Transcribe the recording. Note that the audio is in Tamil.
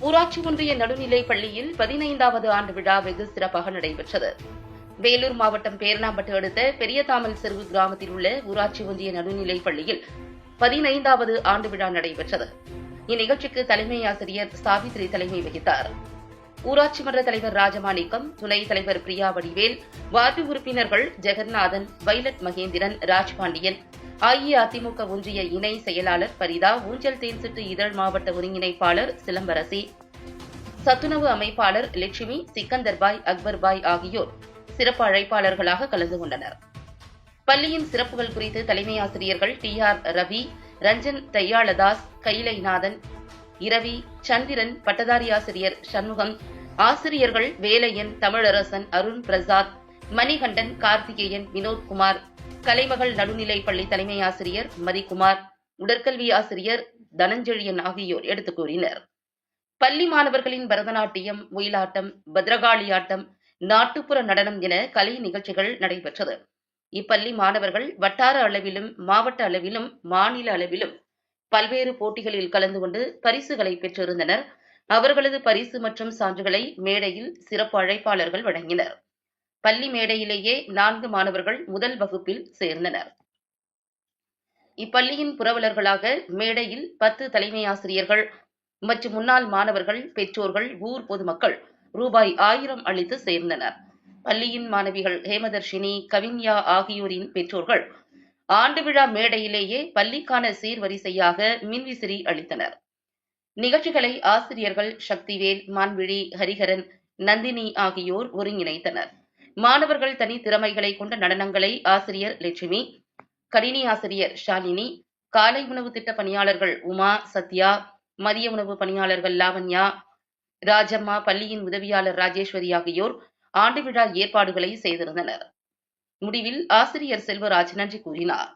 ஊராட்சி ஒன்றிய நடுநிலைப் பள்ளியில் 15வது ஆண்டு விழா வெகு சிறப்பாக நடைபெற்றது. வேலூர் மாவட்டம் பேரணாம்பட்டு அடுத்த பெரியதாமல் செருவு கிராமத்தில் உள்ள ஊராட்சி ஒன்றிய நடுநிலைப் பள்ளியில் 15வது ஆண்டு விழா நடைபெற்றது. இந்நிகழ்ச்சிக்கு தலைமை ஆசிரியர் சாவித்ரி தலைமை வகித்தார். ஊராட்சி மன்ற தலைவர் ராஜமாணிக்கம், துணைத் தலைவர் பிரியா வடிவேல், வார்டு உறுப்பினர்கள் ஜெகநாதன், வைலட் மகேந்திரன், ராஜ்பாண்டியன், அஇஅதிமுக ஒன்றிய இணை செயலாளர் பரிதா, ஊஞ்சல் தேன்சிட்டு இதழ் மாவட்ட ஒருங்கிணைப்பாளர் சிலம்பரசி, சத்துணவு அமைப்பாளர் லட்சுமி, சிக்கந்தர்பாய், அக்பர்பாய் ஆகியோர் சிறப்பு அழைப்பாளர்களாக கலந்து கொண்டனர். பள்ளியின் சிறப்புகள் குறித்து தலைமை ஆசிரியர்கள் TR ரவி, ரஞ்சன் தையாளதாஸ், கைலைநாதன், இரவி, சந்திரன், பட்டதாரி ஆசிரியர் சண்முகம், ஆசிரியர்கள் வேலையன், தமிழரசன், அருண் பிரசாத், மணிகண்டன், கார்த்திகேயன், வினோத்குமார், கலைமகள் நடுநிலைப் பள்ளி தலைமை ஆசிரியர் மதிக்குமார், உடற்கல்வி ஆசிரியர் தனஞ்செழியன் ஆகியோர் எடுத்துக் கூறினர். பள்ளி மாணவர்களின் பரதநாட்டியம், ஒயிலாட்டம், பத்ரகாளி ஆட்டம், நாட்டுப்புற நடனம் என கலை நிகழ்ச்சிகள் நடைபெற்றது. இப்பள்ளி மாணவர்கள் வட்டார அளவிலும், மாவட்ட அளவிலும், மாநில அளவிலும் பல்வேறு போட்டிகளில் கலந்து கொண்டு பரிசுகளை பெற்றிருந்தனர். அவர்களது பரிசு மற்றும் சான்றுகளை மேடையில் சிறப்பு அழைப்பாளர்கள் வழங்கினர். பள்ளி மேடையிலேயே 4 மாணவர்கள் முதல் வகுப்பில் சேர்ந்தனர். இப்பள்ளியின் புரவலர்களாக மேடையில் 10 தலைமை ஆசிரியர்கள் மற்றும் முன்னாள் மாணவர்கள், பெற்றோர்கள், ஊர் பொதுமக்கள் ரூபாய் 1000 அளித்து சேர்ந்தனர். பள்ளியின் மாணவிகள் ஹேமதர்ஷினி, கவின்யா ஆகியோரின் பெற்றோர்கள் ஆண்டு விழா மேடையிலேயே பள்ளிக்கான சீர்வரிசையாக மின்விசிறி அளித்தனர். நிகழ்ச்சிகளை ஆசிரியர்கள் சக்திவேல், மான்விழி, ஹரிஹரன், நந்தினி ஆகியோர் ஒருங்கிணைத்தனர். மாணவர்கள் தனி திறமைகளை கொண்ட நடனங்களை ஆசிரியர் லட்சுமி, கணினி ஆசிரியர் ஷாலினி, காலை உணவு திட்ட பணியாளர்கள் உமா, சத்யா, மதிய உணவு பணியாளர்கள் லாவண்யா, ராஜம்மா, பள்ளியின் உதவியாளர் ராஜேஸ்வரி ஆகியோர் ஆண்டு விழா ஏற்பாடுகளை செய்திருந்தனர். முடிவில் ஆசிரியர் செல்வராஜ் நன்றி கூறினார்.